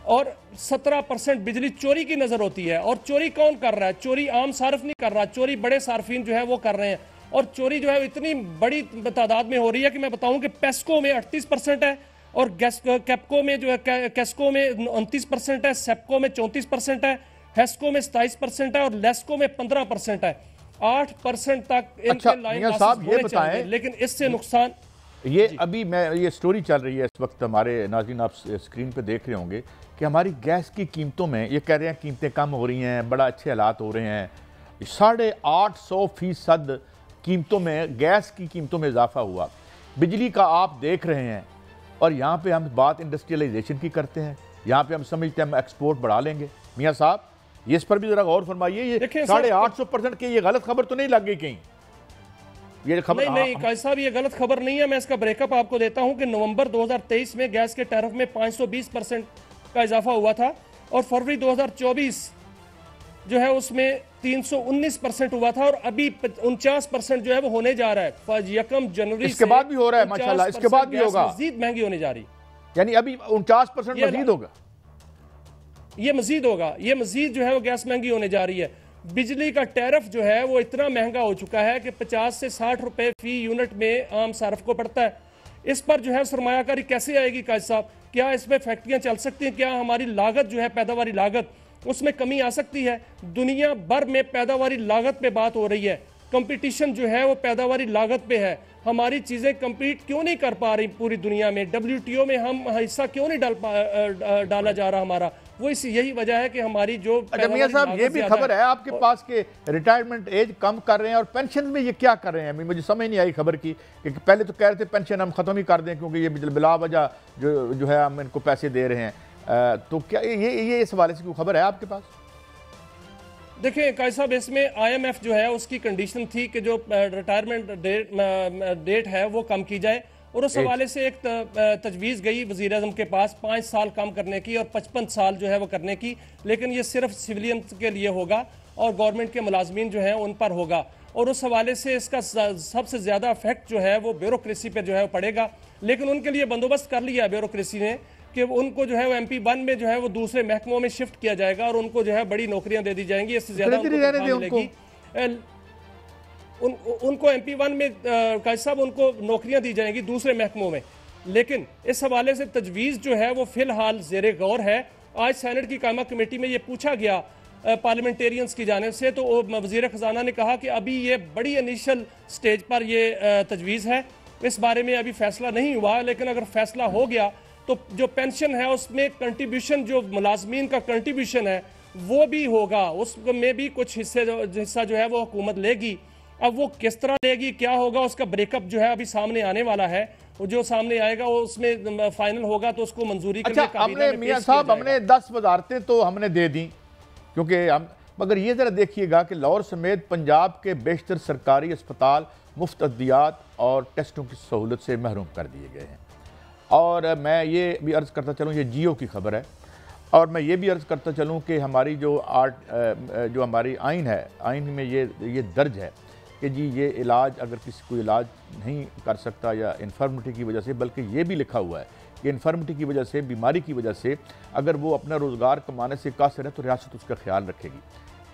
S3: और 17% बिजली चोरी की नजर होती है। और चोरी कौन कर रहा है? चोरी आम सार्फ नहीं कर रहा, चोरी बड़े सार्फिन जो है वो कर रहे हैं। और चोरी जो है इतनी बड़ी तादाद में हो रही है कि मैं बताऊं कि पेस्को में 38% है, और कैप्को में जो है, कैस्को में 29% है, सेप्को में 34% है, हेस्को में 27% है, और लेस्को में 15% है। 8% तक इनके लाइन लॉसेस होने चाहिए, लेकिन इससे नुकसान
S1: ये अभी मैं ये स्टोरी चल रही है इस वक्त, हमारे नाज़रीन आप स्क्रीन पे देख रहे होंगे कि हमारी गैस की कीमतों में, ये कह रहे हैं कीमतें कम हो रही हैं, बड़ा अच्छे हालात हो रहे हैं। 850% कीमतों में, गैस की कीमतों में इजाफा हुआ। बिजली का आप देख रहे हैं, और यहाँ पे हम बात इंडस्ट्रियलाइजेशन की करते हैं, यहाँ पे हम समझते हैं हम एक्सपोर्ट बढ़ा लेंगे। मियाँ साहब, ये इस पर भी जरा गौर फरमाइए। ये 850% की ये गलत खबर तो नहीं लग गई कहीं? ये खबर
S3: नहीं काजी साहब, ये गलत खबर नहीं है। मैं इसका ब्रेकअप आपको देता हूं कि नवंबर 2023 में गैस के टैरिफ में 520% का इजाफा हुआ था, और फरवरी 2024 जो है उसमें 319% हुआ था, और अभी 49% जो है वो होने जा रहा है 1 जनवरी।
S1: इसके बाद भी हो रहा है माशाल्लाह, इसके बाद भी होगा,
S3: मजीद महंगी होने जा रही,
S1: यानी अभी 49% मजीद होगा,
S3: ये मजीद होगा, ये मजीद जो है वो गैस महंगी होने जा रही है। बिजली का टैरिफ जो है वो इतना महंगा हो चुका है कि 50 से 60 रुपए फी यूनिट में आम सार्फ को पड़ता है। इस पर जो है सरमायाकारी कैसे आएगी काजी साहब? क्या इसमें फैक्ट्रियां चल सकती हैं? क्या हमारी लागत जो है, पैदावारी लागत, उसमें कमी आ सकती है? दुनिया भर में पैदावारी लागत पे बात हो रही है, कंपटीशन जो है वो पैदावारी लागत पे है। हमारी चीजें कंपीट क्यों नहीं कर पा रही पूरी दुनिया में? WTO में हम हिस्सा क्यों नहीं डाला जा रहा हमारा? वो यही वजह है कि हमारी जो
S1: मियां साहब, ये भी खबर है आपके पास कि रिटायरमेंट एज कम कर रहे हैं, और पेंशन में ये क्या कर रहे हैं? मुझे समझ नहीं आई खबर की कि पहले तो कह रहे थे पेंशन हम खत्म ही कर दें क्योंकि ये बिला वजह जो है हम इनको पैसे दे रहे हैं। तो क्या ये इस हवाले से कोई खबर है आपके पास?
S3: देखिए काजी साहब, इसमें IMF जो है उसकी कंडीशन थी कि जो रिटायरमेंट डेट है वो कम की जाए, और उस हवाले से एक तजवीज़ गई वज़ीर आज़म के पास 5 साल कम करने की और 55 साल जो है वो करने की। लेकिन ये सिर्फ सिविलियन के लिए होगा और गवर्नमेंट के मुलाजमीन जो हैं उन पर होगा, और उस हवाले से इसका सबसे ज़्यादा इफेक्ट जो है वो ब्यूरोक्रेसी पर जो है वो पड़ेगा। लेकिन उनके लिए बंदोबस्त कर लिया ब्यूरोक्रेसी ने कि उनको जो है वो MP1 में जो है वो दूसरे महकमों में शिफ्ट किया जाएगा, और उनको जो है बड़ी नौकरियां दे दी जाएंगी। इससे ज़्यादा मिलेगी उनको MP1 में काजी साहब उनको नौकरियां दी जाएंगी दूसरे महकमों में। लेकिन इस हवाले से तजवीज़ जो है वो फिलहाल ज़ेरे गौर है। आज सेनेट की कायमा कमेटी में ये पूछा गया पार्लियामेंटेरियंस की जानिब से, तो वज़ीर ख़जाना ने कहा कि अभी ये बड़ी इनिशियल स्टेज पर ये तजवीज़ है, इस बारे में अभी फैसला नहीं हुआ, लेकिन अगर फैसला हो गया तो जो पेंशन है उसमें कंट्रीब्यूशन, जो मुलाजमीन का कंट्रीब्यूशन है वो भी होगा, उसमें भी कुछ हिस्सा जो है वो हुकूमत लेगी। अब वो किस तरह लेगी, क्या होगा, उसका ब्रेकअप जो है अभी सामने आने वाला है। वो जो सामने आएगा वो उसमें फाइनल होगा तो उसको मंजूरी के लिए
S1: हमने मियां साहब हमने 10 वजारतें तो हमने दे दी, क्योंकि हम, मगर ये ज़रा देखिएगा कि लाहौर समेत पंजाब के बेशतर सरकारी अस्पताल मुफ्त अद्वियात और टेस्टों की सहूलत से महरूम कर दिए गए हैं। और मैं ये भी अर्ज़ करता चलूँ, ये जियो की खबर है, और मैं ये भी अर्ज़ करता चलूँ कि हमारी जो जो हमारी आइन है, आइन में ये दर्ज है कि जी ये इलाज अगर किसी को इलाज नहीं कर सकता या इन्फर्मिटी की वजह से, बल्कि ये भी लिखा हुआ है कि इन्फर्मिटी की वजह से, बीमारी की वजह से अगर वो अपना रोज़गार कमाने से कासिर है तो रियासत उसका ख्याल रखेगी।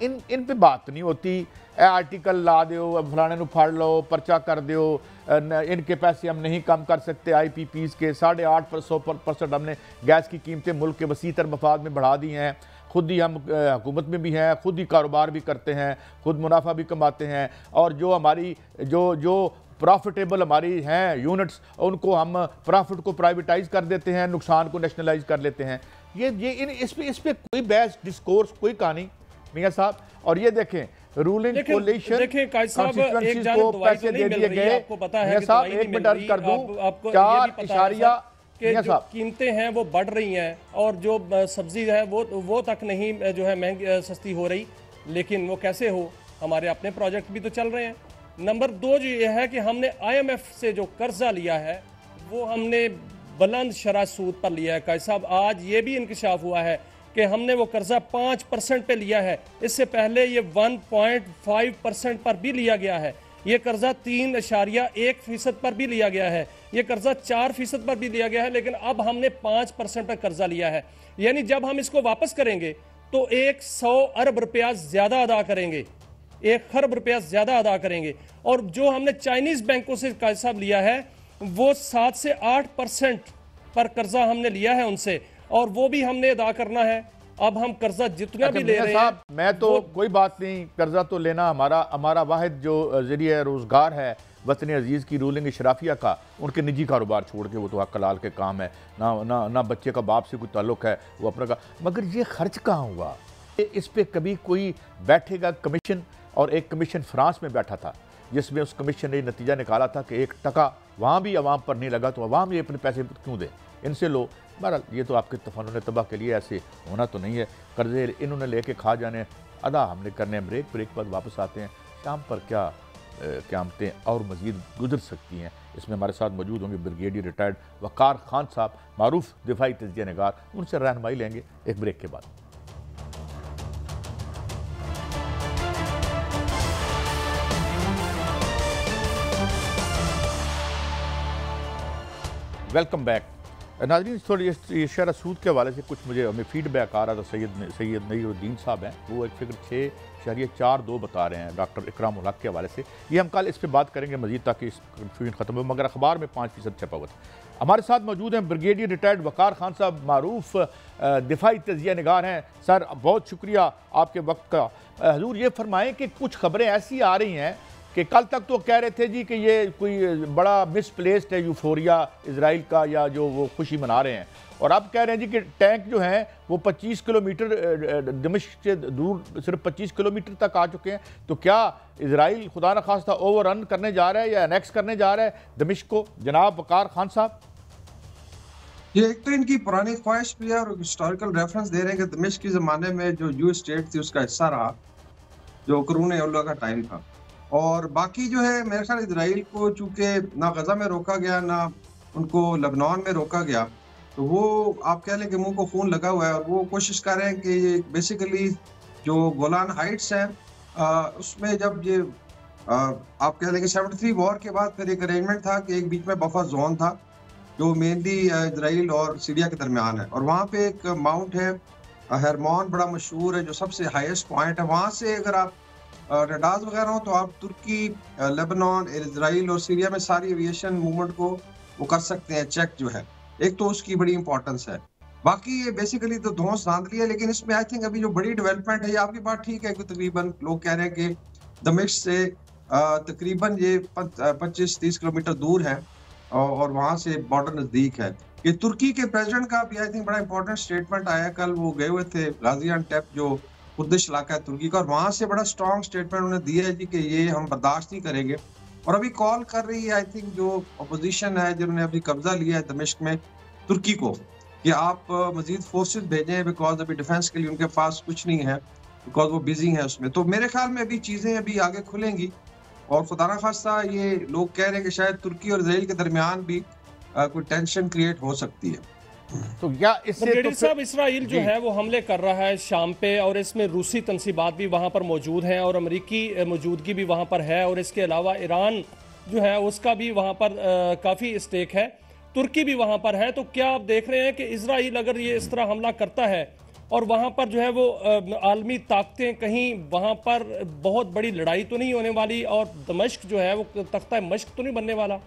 S1: इन पे बात नहीं होती, आर्टिकल ला दो, फलाने को फाड़ लो, पर्चा कर दो, इनके पैसे हम नहीं कम कर सकते, IPPs के 8.5% हमने गैस की कीमतें मुल्क के वसीतर मफाद में बढ़ा दी हैं, खुद ही हम हुकूमत में भी हैं, खुद ही कारोबार भी करते हैं, खुद मुनाफा भी कमाते हैं, और जो हमारी जो प्रॉफिटेबल हमारी हैं यूनिट्स, उनको हम प्रॉफिट को प्राइवेटाइज कर देते हैं, नुकसान को नेशनलाइज कर लेते हैं। इस पे कोई बहस डिस्कोर्स कोई कहानी मियां साहब। और ये देखें रूलिंग कोalition को पैसे दे दिए गए, मियां साहब एक मिनट अर्ज कर दूं, 4
S3: जो कीमतें हैं वो बढ़ रही हैं और जो सब्जी है वो तक नहीं जो है महंगी सस्ती हो रही, लेकिन वो कैसे हो, हमारे अपने प्रोजेक्ट भी तो चल रहे हैं। नंबर 2 जो ये है कि हमने IMF से जो कर्जा लिया है वो हमने बुलंद शरह सूद पर लिया है। कायद साहब आज ये भी इंकशाफ हुआ है कि हमने वो कर्जा 5% पे लिया है, इससे पहले ये 1.5% पर भी लिया गया है, ये कर्जा 3.1% पर भी लिया गया है, ये कर्जा 4% पर भी लिया गया है, लेकिन अब हमने 5% पर कर्जा लिया है। यानी जब हम इसको वापस करेंगे तो 100 अरब रुपया ज्यादा अदा करेंगे, 1 खरब रुपया ज्यादा अदा करेंगे। और जो हमने चाइनीज बैंकों से कायद साहब लिया है वो 7 से 8% पर कर्जा हमने लिया है उनसे, और वो भी हमने अदा करना है। अब हम कर्जा जितना भी ले रहे हैं,
S1: मैं तो कोई बात नहीं, कर्जा तो लेना हमारा वाहिद जो जरिए रोजगार है वतन अजीज़ की रूलिंग शराफिया का, उनके निजी कारोबार छोड़ के वो तो हक हलाल के काम है, ना बच्चे का बाप से कोई ताल्लुक है, वो अपना का। मगर ये खर्च कहाँ हुआ, इस पे कभी कोई बैठेगा कमीशन? और एक कमीशन फ्रांस में बैठा था जिसमें उस कमीशन ने नतीजा निकाला था कि 1 टका वहाँ भी अवाम पर नहीं लगा, तो अवाम ये अपने पैसे क्यों दे, इनसे लो। बहरहाल ये तो आपके तूफानों तबाह के लिए ऐसे होना तो नहीं है, कर्जे इन्होंने लेके खा जाने, अदा हमने करने। ब्रेक के बाद वापस आते हैं। शाम पर क्या क़यामतें और मज़ीद गुजर सकती हैं, इसमें हमारे साथ मौजूद होंगे ब्रिगेडियर रिटायर्ड वक़ार खान साहब, मारूफ दिफाई तजिया निगार, उनसे रहनुमाई लेंगे एक ब्रेक के बाद। वेलकम बैक नाज़रीन। थोड़ी शरह सूद के हवाले से कुछ हमें फीडबैक आ रहा था। सैयद नईरुद्दीन साहब हैं, वो एक फिक्र 6.42 बता रहे हैं डॉक्टर इकराम उल हक के हवाले से। ये हम कल इस पर बात करेंगे मजीद ताकि इस कन्फ्यूजन खत्म हो, मगर अखबार में 5% छपा हुआ था। हमारे साथ मौजूद हैं ब्रिगेडियर रिटायर्ड वक़ार खान साहब, मारूफ दिफाई तजिया निगार हैं। सर बहुत शुक्रिया आपके वक्त का। हजूर ये फरमाएँ कि कुछ खबरें ऐसी आ रही हैं कि कल तक तो कह रहे थे जी कि ये कोई बड़ा मिसप्लेस्ड है यूफोरिया इजराइल का, या जो वो खुशी मना रहे हैं, और अब कह रहे हैं जी कि टैंक जो हैं वो 25 किलोमीटर दमिश्क से दूर, सिर्फ 25 किलोमीटर तक आ चुके हैं। तो क्या इजराइल खुदा न खास्ता ओवर रन करने जा रहा है या एनेक्स करने जा रहा है दमिश्क को? जनाब वक़ार खान साहब,
S4: ये एक तो इनकी पुरानी ख्वाहिश भी है और हिस्टोरिकल रेफरेंस दे रहे हैं कि दमिश्क के ज़माने में जो यूएस स्टेट थी उसका हिस्सा रहा, जो कुरून औला का टाइम था। और बाकी जो है मेरे ख्याल इजराइल को चूंकि ना गजा में रोका गया ना उनको लेबनान में रोका गया, तो वो आप कह लें कि मुंह को खून लगा हुआ है, और वो कोशिश कर रहे हैं कि ये बेसिकली जो गोलान हाइट्स हैं उसमें जब ये आप कह लें कि 73 वॉर के बाद फिर एक अरेंजमेंट था कि एक बीच में बफर जोन था जो मेनली इजराइल और सीरिया के दरमियान है, और वहाँ पे एक माउंट है हेरमोन, बड़ा मशहूर है, जो सबसे हाईएस्ट पॉइंट है। वहाँ से अगर आप रडार्स वगैरह हो तो आप तुर्की, लेबनान, इजराइल और सीरिया में सारी एविएशन मूवमेंट को वो कर सकते हैं चेक जो है। एक तो उसकी बड़ी इंपॉर्टेंस है। बाकी ये बेसिकली तो धौंस धांधली है, लेकिन इसमें आई थिंक अभी जो बड़ी डेवलपमेंट है, ये आपकी बात ठीक है कि तकरीबन लोग कह रहे हैं कि दमिश्क से तकरीबन ये 25-30 किलोमीटर दूर है, और वहां से बॉर्डर नजदीक है। ये तुर्की के प्रेसिडेंट का भी आई थिंक बड़ा इंपॉर्टेंट स्टेटमेंट आया कल, वो गए हुए थे गाजियानटेप जो कुर्दिश इलाका है तुर्की का, और वहां से बड़ा स्ट्रॉन्ग स्टेटमेंट उन्होंने दिया है जी कि ये हम बर्दाश्त नहीं करेंगे। और अभी कॉल कर रही है आई थिंक जो अपोजिशन है जिन्होंने अभी कब्जा लिया है दमिश्क में तुर्की को, कि आप मजीद फोर्सेस भेजें, बिकॉज अभी डिफेंस के लिए उनके पास कुछ नहीं है, बिकॉज वो बिजी है उसमें। तो मेरे ख्याल में अभी चीजें अभी आगे खुलेंगी, और खुदा ना खास्ता ये लोग कह रहे हैं कि शायद तुर्की और इजराइल के दरमियान भी कोई टेंशन क्रिएट हो सकती है।
S1: तो क्या इससे तो
S3: साहब इसराइल जो है वो हमले कर रहा है शाम पे, और इसमें रूसी तंसीबात भी वहाँ पर मौजूद हैं और अमेरिकी मौजूदगी भी वहाँ पर है, और इसके अलावा ईरान जो है उसका भी वहाँ पर काफ़ी स्टेक है, तुर्की भी वहाँ पर है। तो क्या आप देख रहे हैं कि इसराइल अगर ये इस तरह हमला करता है और वहाँ पर जो है वो आलमी ताकतें कहीं वहाँ पर बहुत बड़ी लड़ाई तो नहीं होने वाली, और दमिश्क जो है वो तख्ता मश्क तो नहीं बनने वाला?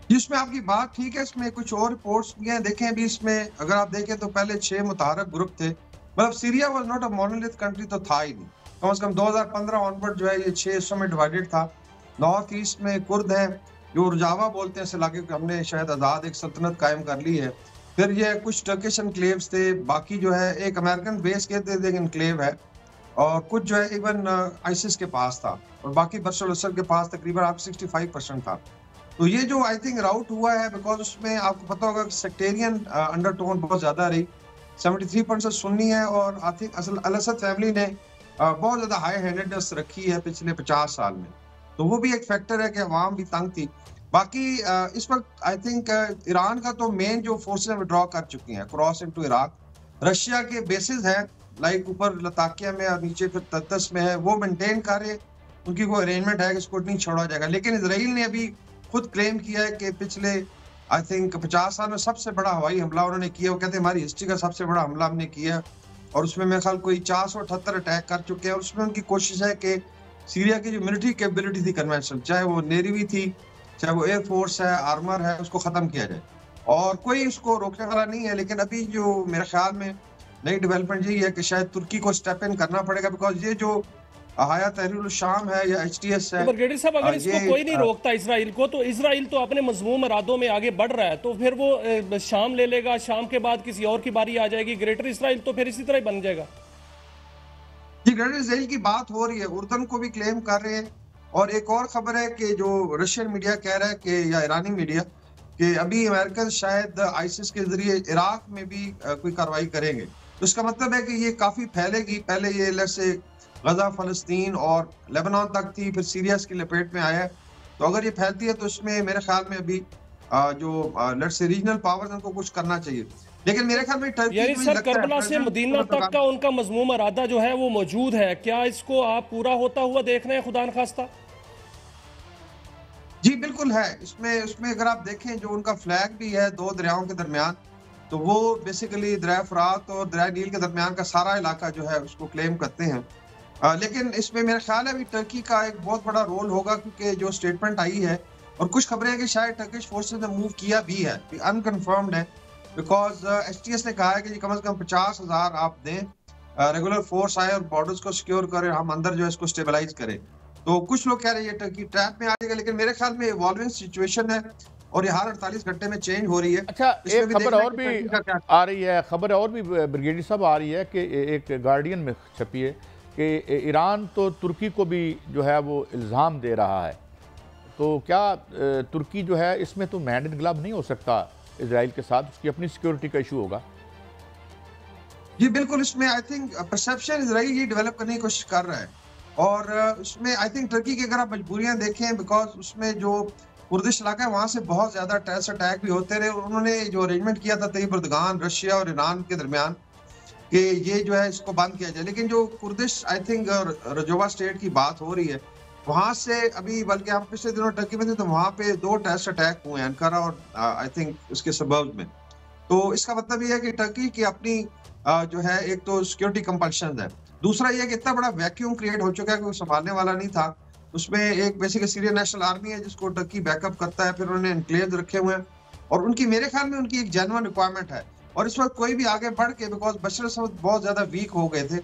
S4: जिसमें आपकी बात ठीक है, इसमें कुछ और रिपोर्ट्स भी हैं। देखें अभी इसमें अगर आप देखें तो पहले 6 मुतारक ग्रुप थे, मतलब Syria was not a monolith country तो था ही नहीं, कम से कम 2015 ऑनवर्ड जो है ये 6 हिस्सों में डिवाइडेड था। नॉर्थ ईस्ट में कुर्द हैं जो रुजावा बोलते हैं इस इलाके को, हमने शायद आज़ाद एक सल्तनत कायम कर ली है। फिर ये कुछ टर्किश एनक्लेव्स थे, बाकी जो है एक अमेरिकन बेस के थे एक एनक्लेव है, और कुछ जो है इवन आईसिस के पास था, और बाकी बशर अल असद के पास तकरीबन आप 65% था। तो ये जो आई थिंक राउट हुआ है, बिकॉज उसमें आपको पता होगा कि सेक्टेरियन अंडरटोन बहुत ज्यादा रही, 73% सुन्नी है, और I think al Assad family ने बहुत ज्यादा हाई हैंडेडनेस रखी है पिछले 50 साल में, तो वो भी एक फैक्टर है कि अवाम भी तंग थी। बाकी इस वक्त आई थिंक ईरान का तो मेन जो फोर्सेस विड्रॉ कर चुकी हैं क्रॉस इनटू इराक, रशिया के बेसिस हैं लाइक ऊपर लताकिया में और नीचे फिर तर्तस में है, वो मेंटेन कर रहे, उनकी कोई अरेंजमेंट है कि इसको नहीं छोड़ा जाएगा। लेकिन इजराइल ने अभी खुद क्लेम किया है कि पिछले आई थिंक 50 साल में सबसे बड़ा हवाई हमला उन्होंने किया, वो कहते हैं हमारी हिस्ट्री का सबसे बड़ा हमला हमने किया, और उसमें मेरे ख्याल कोई 478 अटैक कर चुके हैं। और उसमें उनकी कोशिश है कि सीरिया की जो मिलिट्री कैपेबिलिटी थी कन्वेंशनल, चाहे वो नेवी थी चाहे वो एयरफोर्स है, आर्मर है, उसको खत्म किया जाए, और कोई उसको रोकने वाला नहीं है। लेकिन अभी जो मेरे ख्याल में नई डेवलपमेंट यही है कि शायद तुर्की को स्टेप इन करना पड़ेगा, बिकॉज ये जो हाया तहरीर शाम है या HTS है,
S3: ब्रिगेडियर साहब अगर इसको कोई नहीं रोकता इसराइल को, तो इसराइल तो अपने मजमूम इरादों में आगे बढ़ रहा है, तो फिर वो शाम ले लेगा, शाम के बाद किसी और की बारी आ जाएगी, ग्रेटर इसराइल तो फिर इसी तरह बन जाएगा।
S4: जी ग्रेटर इसराइल की बात हो रही है, उर्दन को भी क्लेम कर रहे हैं, और एक और खबर है कि जो रशियन मीडिया कह रहा है कि या ईरानी मीडिया कि अभी अमेरिकन शायद आईसिस के जरिए इराक में भी कोई कार्रवाई करेंगे। तो इसका मतलब है कि ये काफी फैलेगी, पहले ये से गजा फलस्तीन और लेबनान तक थी, फिर सीरिया की लपेट में आया है। तो अगर ये फैलती है तो इसमें मेरे ख्याल में अभी जो लेट्स से रीजनल पावर्स उनको कुछ करना चाहिए। लेकिन मेरे ख्याल में
S3: यानी सर करबला से मदीना तक का उनका मजमूम इरादा जो है वो मौजूद है, क्या इसको आप पूरा होता हुआ देख रहे हैं खुदा न खास्ता?
S4: जी बिल्कुल है, इसमें अगर आप देखें जो उनका फ्लैग भी है 2 दरियाओं के दरमियान, तो वो बेसिकली दरिया फरात और दरिया नील के दरमियान का सारा इलाका जो है उसको क्लेम करते हैं। लेकिन इसमें मेरा ख्याल है भी टर्की का एक बहुत बड़ा रोल होगा, क्योंकि जो स्टेटमेंट आई है और कुछ खबरें हैं कि शायद टर्किश फोर्सेस ने मूव किया भी है, अनकन्फर्म्ड है, बिकॉज HTS ने कहा है कि कम से कम 50,000 आप दें, रेगुलर फोर्स आए और बॉर्डर्स को सिक्योर करें, हम अंदर जो है इसको स्टेबलाइज करें। तो कुछ लोग कह रहे हैं टर्की ट्रैप में आ जाएगा, लेकिन मेरे ख्याल में इवॉल्विंग सिचुएशन है और ये हर 48 घंटे में चेंज हो रही है।
S1: अच्छा, एक खबर और भी आ रही है, ब्रिगेडियर साहब आ रही है कि एक गार्डियन में छपी है कि ईरान तो तुर्की को भी जो है वो इल्ज़ाम दे रहा है, तो क्या तुर्की जो है इसमें तो हैंड इन ग्लव नहीं हो सकता इजराइल के साथ, उसकी अपनी सिक्योरिटी का इशू होगा?
S4: जी बिल्कुल, इसमें आई थिंक परसेप्शन इजराइल ये डेवलप करने की कोशिश कर रहा है, और उसमें आई थिंक टर्की की अगर आप मजबूरियां देखें, बिकॉज उसमें जो कुर्दिश इलाका है वहाँ से बहुत ज़्यादा टेररिस्ट अटैक भी होते रहे, और उन्होंने जो अरेंजमेंट किया था तैयब एर्दोगान, रशिया और ईरान के दरमियान कि ये जो है इसको बंद किया जाए। लेकिन जो कुर्दिश आई थिंक रजोवा स्टेट की बात हो रही है, वहाँ से अभी, बल्कि हम पिछले दिनों टर्की में थे तो वहाँ पे 2 टेररिस्ट अटैक हुए हैं अंकारा और आई थिंक उसके सबर्ब्स में। तो इसका मतलब ये है कि टर्की की अपनी जो है एक तो सिक्योरिटी कंपल्शन है, दूसरा ये कि इतना बड़ा वैक्यूम क्रिएट हो चुका है कि वो संभालने वाला नहीं था। उसमें एक बेसिक सीरियन नेशनल आर्मी है जिसको टर्की बैकअप करता है, फिर उन्होंने एनक्लेव्स रखे हुए हैं, और उनकी मेरे ख्याल में उनकी एक जेन्युइन रिक्वायरमेंट है। और इस वक्त कोई भी आगे बढ़ के, बिकॉज बशर असद बहुत ज्यादा वीक हो गए थे,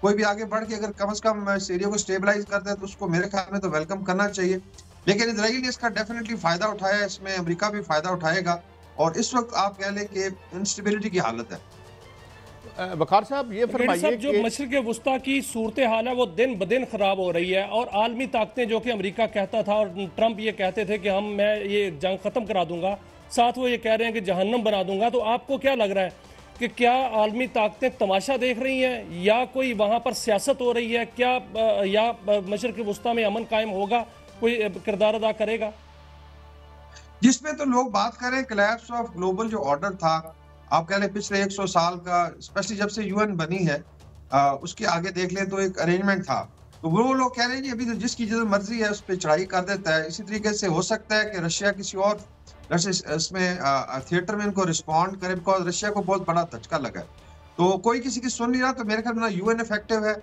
S4: कोई भी आगे बढ़ के अगर कम से कम इस एरिया को स्टेबलाइज करता है तो उसको मेरे ख्याल में तो वेलकम करना चाहिए। लेकिन इसराइल ने इसका डेफिनेटली फायदा उठाया, इसमें अमेरिका भी फायदा उठाएगा और इस वक्त आप कह लें कि इंस्टेबिलिटी की हालत है।
S1: वकार साहब ये फरमाइए
S3: जो मशरिक़ वुस्ता की सूरत हाल है वो दिन ब दिन खराब हो रही है और आलमी ताकतें, जो कि अमेरिका कहता था और ट्रंप ये कहते थे कि मैं ये जंग ख़त्म करा दूंगा, साथ वो ये कह रहे हैं कि जहन्नम बना दूंगा, तो आपको क्या लग रहा है कि क्या आलमी ताकतें तमाशा देख रही हैं या कोई वहाँ पर सियासत हो रही है, क्या या मशरिक़ वुस्ता में अमन कायम होगा, कोई किरदार अदा करेगा?
S4: जिसमें तो लोग बात करें कोलैप्स ऑफ ग्लोबल जो ऑर्डर था, आप कह लें पिछले 100 साल का, स्पेशली जब से यूएन बनी है, उसके आगे देख लें तो एक अरेंजमेंट था। तो वो लोग कह रहे हैं कि अभी तो जिसकी जो मर्जी है उस पर चढ़ाई कर देता है। इसी तरीके से हो सकता है कि रशिया किसी और इसमें थिएटर में इनको रिस्पॉन्ड करे, बिकॉज रशिया को बहुत बड़ा धचका लगा है। तो कोई किसी की सुन नहीं रहा। तो मेरे ख्याल में ना यूएन इफेक्टिव है,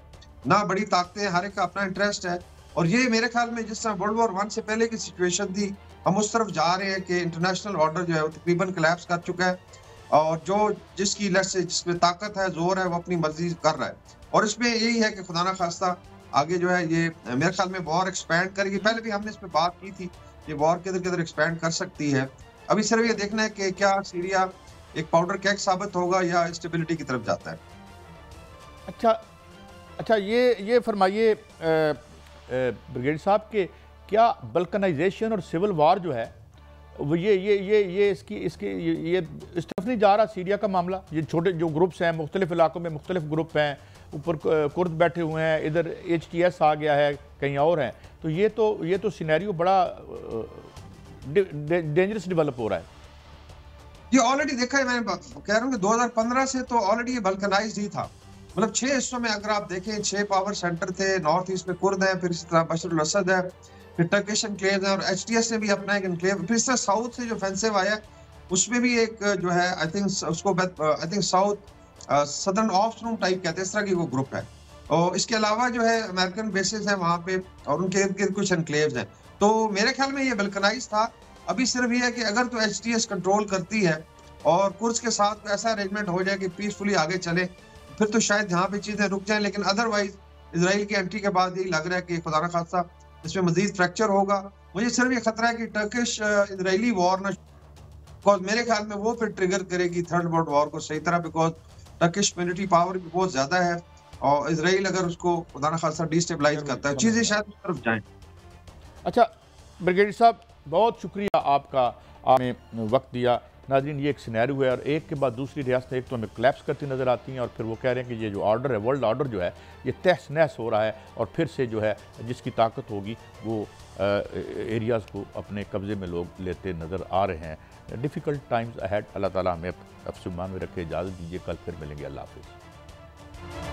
S4: ना बड़ी ताकतें, हर एक का अपना इंटरेस्ट है। और ये मेरे ख्याल में जिस तरह वर्ल्ड वॉर 1 से पहले की सिचुएशन थी, हम उस तरफ जा रहे हैं कि इंटरनेशनल ऑर्डर जो है वो तकरीबन कोलैप्स कर चुका है और जो जिसकी जिसमें ताकत है, जोर है, वो अपनी मर्जी कर रहा है। और इसमें यही है कि खुदा ना खास्ता आगे जो है ये मेरे ख्याल में वॉर एक्सपैंड करेगी। पहले भी हमने इस पर बात की थी कि वॉर किधर किधर एक्सपैंड कर सकती है। अभी सिर्फ ये देखना है कि क्या सीरिया एक पाउडर केक साबित होगा या स्टेबिलिटी की तरफ जाता है।
S1: अच्छा ये फरमाइए ब्रिगेड साहब के क्या बल्कनाइजेशन और सिविल वार जो है वो ये इसकी ये इस तरफ नहीं जा रहा सीरिया का मामला? ये छोटे जो ग्रुप्स हैं, मुख्तलिफ इलाकों में मुख्तलिफ ग्रुप हैं, ऊपर कुर्द बैठे हुए हैं, इधर HTS आ गया है, कहीं और हैं, तो ये तो सिनेरियो बड़ा डेंजरस डेवलप हो रहा है।
S4: ये ऑलरेडी देखा है, मैं कह रहा हूँ कि 2015 से तो ऑलरेडी ये बल्कनाइज्ड ही था। मतलब 6 हिस्सों में अगर आप देखें 6 पावर सेंटर थे। नॉर्थ ईस्ट में कुर्द है, फिर इसी तरह बशर अल असद है, फिर टर्किश एनक्लेव है और HTS ने भी अपना एक एनक्लेव, फिर इस तरह साउथ से जो ऑफेंसिव आया उसमें भी एक जो है I think south southern afternoon type कहते हैं, इस तरह की वो ग्रुप है। और इसके अलावा जो है अमेरिकन बेसिस है वहाँ पे और उनके इर्द गिर्द कुछ एनक्लेव्स हैं। तो मेरे ख्याल में ये बल्कनाइज था। अभी सिर्फ ये है कि अगर तो HTS कंट्रोल करती है और कुर्द के साथ ऐसा अरेंजमेंट हो जाए कि पीसफुली आगे चले, फिर तो शायद यहाँ पे चीजें रुक जाएं। लेकिन अदरवाइज इजराइल की एंट्री के बाद यही लग रहा है कि खुदा ना खास्ता इसमें मजीद फ्रैक्चर होगा। मुझे सिर्फ ये खतरा है कि टर्किश इजरायली वॉर ना, बिकॉज मेरे ख्याल में वो फिर ट्रिगर करेगी थर्ड वर्ल्ड वॉर को सही तरह, बिकॉज टर्किश मिलिट्री पावर भी बहुत ज्यादा है और इजराइल अगर उसको खुदा ना खास्ता डिस्टेबलाइज करता है, चीजें शायद उस तरफ जाएं।
S1: अच्छा ब्रिगेडियर साहब, बहुत शुक्रिया आपका, आपने वक्त दिया। नाज़रीन, ये एक सिनेरियो है और एक के बाद दूसरी रियासतें एक तो हमें कोलैप्स करती नज़र आती हैं और फिर वो कह रहे हैं कि ये जो ऑर्डर है, वर्ल्ड ऑर्डर जो है, ये तहस नहस हो रहा है और फिर से जो है जिसकी ताकत होगी वो एरियाज़ को अपने कब्ज़े में लोग लेते नज़र आ रहे हैं। Difficult times ahead. अल्लाह ताला हमें अफ़सुमान में रखे। इजाज़त दीजिए, कल फिर मिलेंगे। अल्लाह हाफ़िज़।